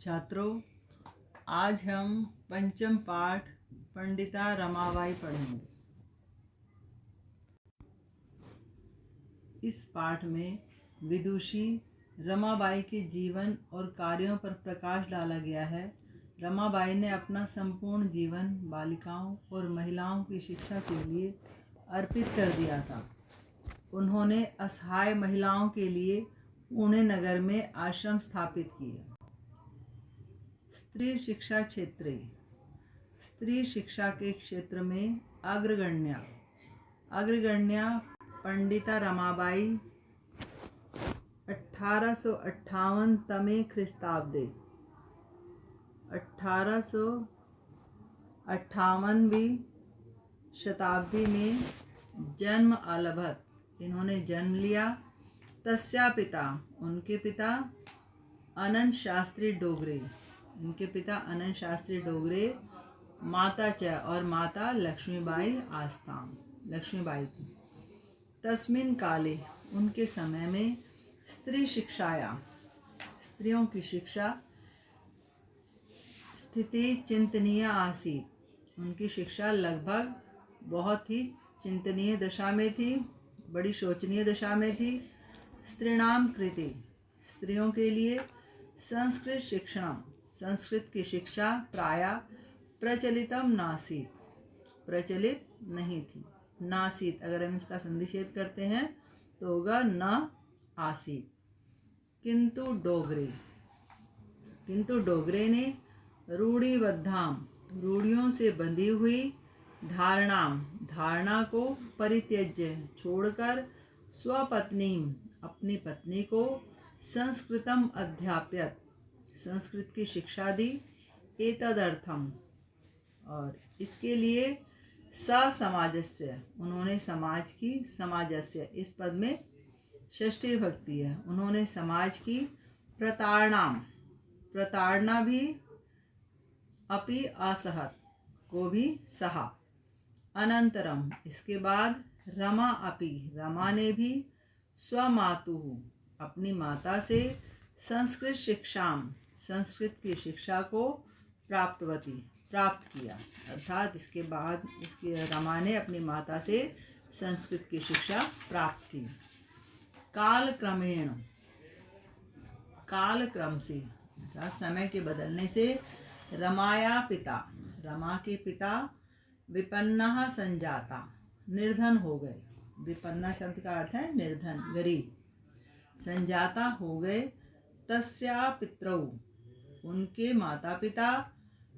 छात्रों, आज हम पंचम पाठ पंडिता रमाबाई पढ़ेंगे। इस पाठ में विदुषी रमाबाई के जीवन और कार्यों पर प्रकाश डाला गया है। रमाबाई ने अपना संपूर्ण जीवन बालिकाओं और महिलाओं की शिक्षा के लिए अर्पित कर दिया था। उन्होंने असहाय महिलाओं के लिए पुणे नगर में आश्रम स्थापित किए। स्त्री शिक्षा क्षेत्रे, स्त्री शिक्षा के क्षेत्र में अग्रगण्या पंडिता रमाबाई 1858 तमे ख्रीस्ताब्दे 1858वीं शताब्दी में जन्म अलभत, इन्होंने जन्म लिया। तस्या पिता, उनके पिता अनंत शास्त्री डोगरे, इनके पिता अनंत शास्त्री डोगरे, माता च और माता लक्ष्मीबाई आस्ताम, लक्ष्मीबाई थी। तस्मिन काले, उनके समय में स्त्री शिक्षाया, स्त्रियों की शिक्षा स्थिति चिंतनीय आसीत, उनकी शिक्षा लगभग बहुत ही चिंतनीय दशा में थी, बड़ी शोचनीय दशा में थी। स्त्रीणाम कृते, स्त्रियों के लिए संस्कृत शिक्षणम, संस्कृत की शिक्षा प्रायः प्रचलितम नासीत, प्रचलित नहीं थी। नासीत, अगर हम इसका संधिच्छेद करते हैं तो होगा न आसीत। किंतु डोगरे ने रूढ़िबद्धाम, रूढ़ियों से बंधी हुई, धारणा को परित्यज्य, छोड़कर, स्वपत्नीम, अपनी पत्नी को, संस्कृतम अध्याप्यत, संस्कृत की शिक्षा दी। एतदर्थम, और इसके लिए समाजस्य, उन्होंने समाज की, समाजस्य इस पद में षष्ठी भक्ति है, उन्होंने समाज की प्रताड़ना भी, अपि असहत, को भी सहा। अनंतरम, इसके बाद, रमा ने भी, स्वमातुः, अपनी माता से, संस्कृत शिक्षाम, संस्कृत की शिक्षा को, प्राप्त किया। अर्थात इसके बाद रमा ने अपनी माता से संस्कृत की शिक्षा प्राप्त की। कालक्रम से, समय के बदलने से, रमा के पिता विपन्नः संजाता, निर्धन हो गए। विपन्ना शब्द का अर्थ है निर्धन, गरीब। संजाता हो गए। तस्या पितरौ, उनके माता पिता,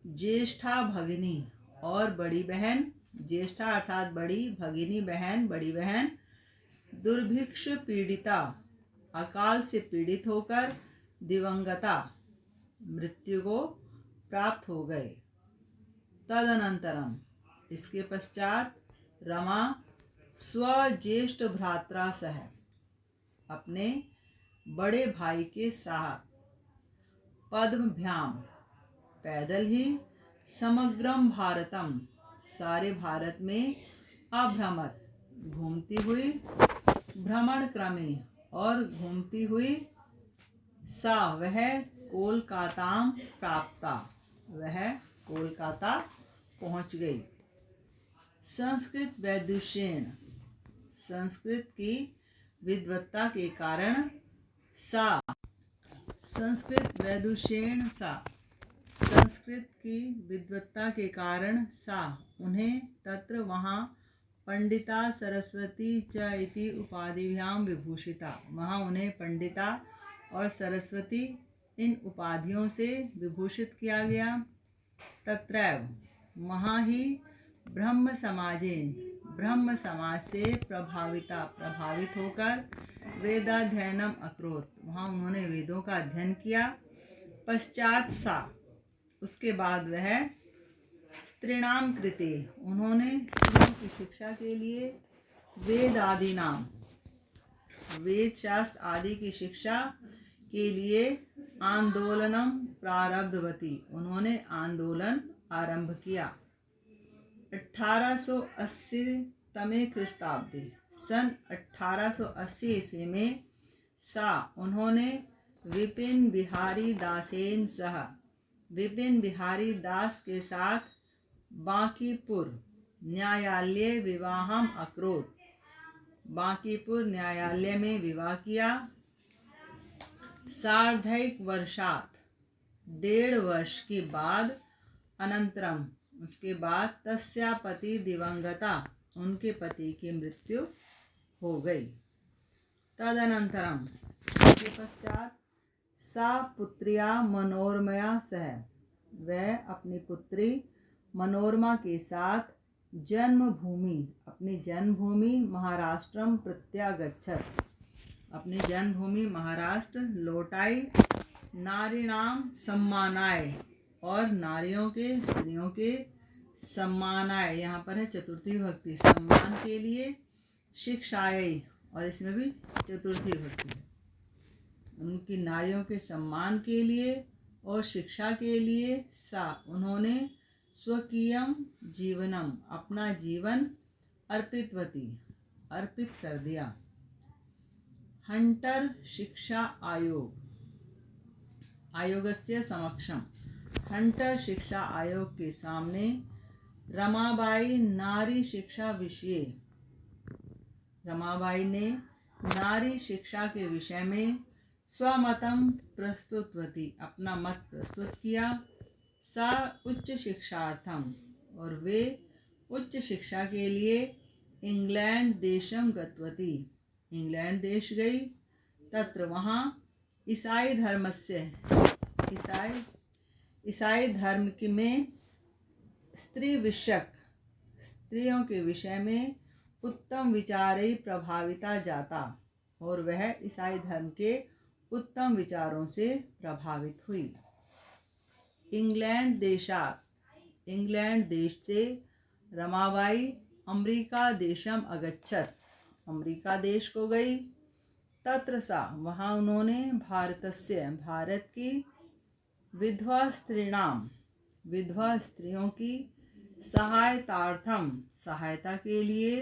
ज्येष्ठा भगिनी, और बड़ी बहन, ज्येष्ठा अर्थात बड़ी, भगिनी बहन, बड़ी बहन, दुर्भिक्ष पीड़िता, अकाल से पीड़ित होकर, दिवंगता, मृत्यु को प्राप्त हो गए। तदनंतरम, इसके पश्चात, रमा स्वज्येष्ठ भ्रात्रा सह, अपने बड़े भाई के साथ, पद्मभ्याम, पैदल ही, समग्रम भारतम, सारे भारत में, अभ्रमत, घूमती हुई, भ्रमण क्रमे, और घूमती हुई, सा, वह, कोलकाताम प्राप्ता, वह कोलकाता पहुंच गई। संस्कृत वैदुष्येण, संस्कृत की विद्वत्ता के कारण, संस्कृत वैदुष्येण सा, संस्कृत की विद्वत्ता के कारण, उन्हें, तत्र वहाँ, पंडिता सरस्वती च इति उपाधिभ्याम विभूषिता, वहाँ उन्हें पंडिता और सरस्वती इन उपाधियों से विभूषित किया गया। तत्रैव, वहाँ ही, ब्रह्म समाज से प्रभावित होकर, वेदाध्ययनम अकरोत्, वहाँ उन्होंने वेदों का अध्ययन किया। पश्चात सा, उसके बाद वह, स्त्रीणाम कृते, उन्होंने स्त्रियों की शिक्षा के लिए, वेद शास्त्र आदि की शिक्षा के लिए, आंदोलनम प्रारब्धवती, उन्होंने आंदोलन आरंभ किया। 1880 तमे ख्रीस्ताब्दे, सन 1880 ईस्वी में, उन्होंने विपिन बिहारी दासेन सह, विपिन बिहारी दास के साथ बांकीपुर न्यायालय विवाहम अकरोत्, बांकीपुर न्यायालय में विवाह किया। सार्धैक वर्षात 1.5 वर्ष के बाद, अनंतरम उसके बाद, तस्या पति दिवंगता उनके पति की मृत्यु हो गई। तदनंतरम उसके पश्चात सा पुत्रिया मनोरमया सह, वह अपनी पुत्री मनोरमा के साथ जन्मभूमि, अपनी जन्मभूमि महाराष्ट्रम प्रत्यागच्छत, अपनी जन्मभूमि महाराष्ट्र लौट आई। नारीणाम सम्मानाय, और नारियों के, स्त्रियों के सम्मानाय, यहाँ पर है चतुर्थी विभक्ति, सम्मान के लिए। शिक्षायै, और इसमें भी चतुर्थी विभक्ति है, उनकी नारियों के सम्मान के लिए और शिक्षा के लिए। सा उन्होंने स्वकीयम जीवनम, अपना जीवन अर्पितवती, अर्पित कर दिया। हंटर शिक्षा आयोग, आयोगस्य समक्षम, हंटर शिक्षा आयोग के सामने रमाबाई नारी शिक्षा विषय, रमाबाई ने नारी शिक्षा के विषय में स्वमतम प्रस्तुतवती, अपना मत प्रस्तुत किया। सा उच्च शिक्षार्थम, और वे उच्च शिक्षा के लिए इंग्लैंड देशम गतवती, इंग्लैंड देश गई। तत्र वहाँ ईसाई धर्मस्य, ईसाई धर्म में स्त्री विषयक, स्त्रियों के विषय में उत्तम विचारई प्रभाविता जाता, और वह ईसाई धर्म के उत्तम विचारों से प्रभावित हुई। इंग्लैंड देशात, इंग्लैंड देश से रमाबाई अमेरिका देशम अगच्छत, अमेरिका देश को गई। तत्र सा, वहाँ उन्होंने भारतस्य, भारत की विधवा स्त्रीणाम, विधवा स्त्रियों की सहायतार्थम, सहायता के लिए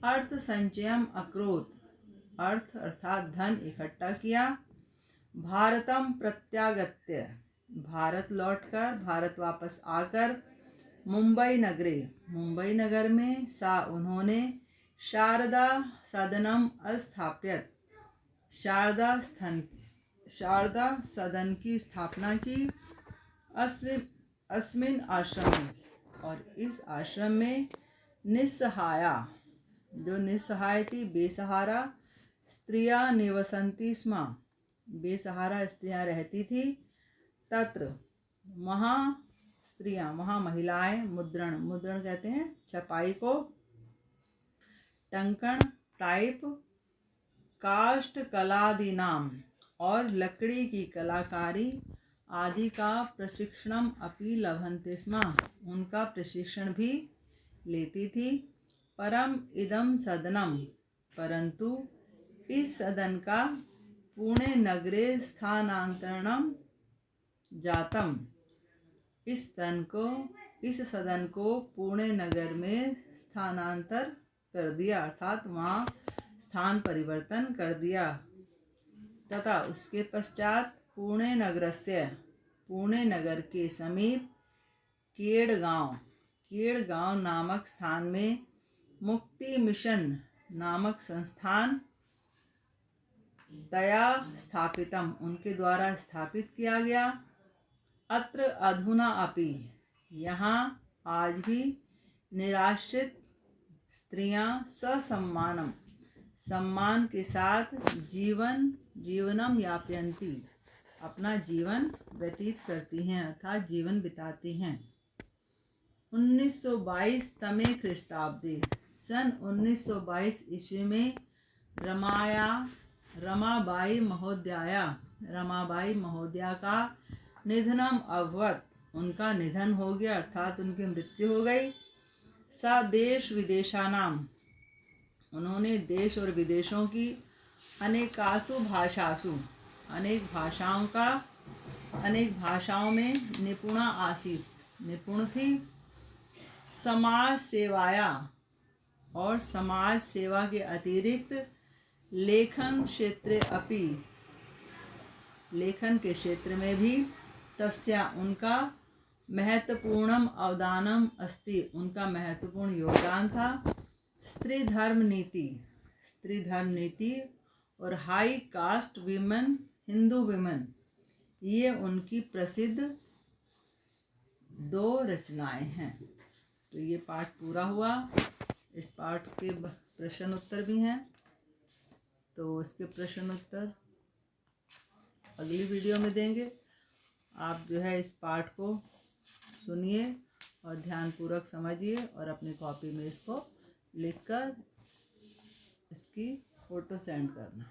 अर्थ संचयम अकरोत्, अर्थ अर्थात धन इकट्ठा किया। भारतम प्रत्यागत्य, भारत लौटकर, भारत वापस आकर, मुंबई नगरे, मुंबई नगर में, सा उन्होंने शारदा सदनम अस्थाप्यत, शारदा सदन की स्थापना की। अस्मिन आश्रम में, और इस आश्रम में निस्सहाया, जो निस्सहाय थी, बेसहारा, स्त्रियां निवसन्ति स्म, बेसहारा स्त्रियां रहती थी। तत्र वहाँ स्त्रियां, वहाँ महिलाएं मुद्रण, मुद्रण कहते हैं छपाई को, टंकण टाइप, काष्ठ कलादि नाम, और लकड़ी की कलाकारी आदि का प्रशिक्षणम अपि लभन्ते स्म, उनका प्रशिक्षण भी लेती थी। परम इदम सदनम, परंतु इस सदन का पुणे नगरे स्थानांतरणम जातम, इस सदन को पुणे नगर में स्थानांतर कर दिया, अर्थात वहाँ स्थान परिवर्तन कर दिया। तथा उसके पश्चात पुणे नगरस्य, पुणे नगर के समीप केड़गांव, केड़गांव नामक स्थान में मुक्ति मिशन नामक संस्थान तया स्थापितम, उनके द्वारा स्थापित किया गया। अत्र अधुना अपि, यहाँ आज भी निराश्रित स्त्रियां ससम्मानम, सम्मान के साथ जीवनम यापयन्ति, अपना जीवन व्यतीत करती हैं, अर्थात जीवन बिताती हैं। 1922 तमे ख्रीष्टाब्दी, सन 1922 ईस्वी में रमाबाई महोदया का निधनम अभवत, उनका निधन हो गया, अर्थात उनकी मृत्यु हो गई। सा देश विदेशानाम, उन्होंने देश और विदेशों की अनेकासु भाषासु, अनेक भाषाओं में निपुणा आसीत, निपुण थी। समाज सेवाया, और समाज सेवा के अतिरिक्त लेखन क्षेत्रे अपि, लेखन के क्षेत्र में भी तस्या उनका महत्वपूर्णम अवदानम अस्ति, उनका महत्वपूर्ण योगदान था। स्त्री धर्म नीति और high cast women, Hindu women, ये उनकी प्रसिद्ध 2 रचनाएं हैं। तो ये पाठ पूरा हुआ। इस पाठ के प्रश्न उत्तर भी हैं, तो इसके प्रश्न उत्तर अगली वीडियो में देंगे। आप जो है इस पाठ को सुनिए और ध्यानपूर्वक समझिए और अपनी कॉपी में इसको लिखकर इसकी फ़ोटो सेंड करना।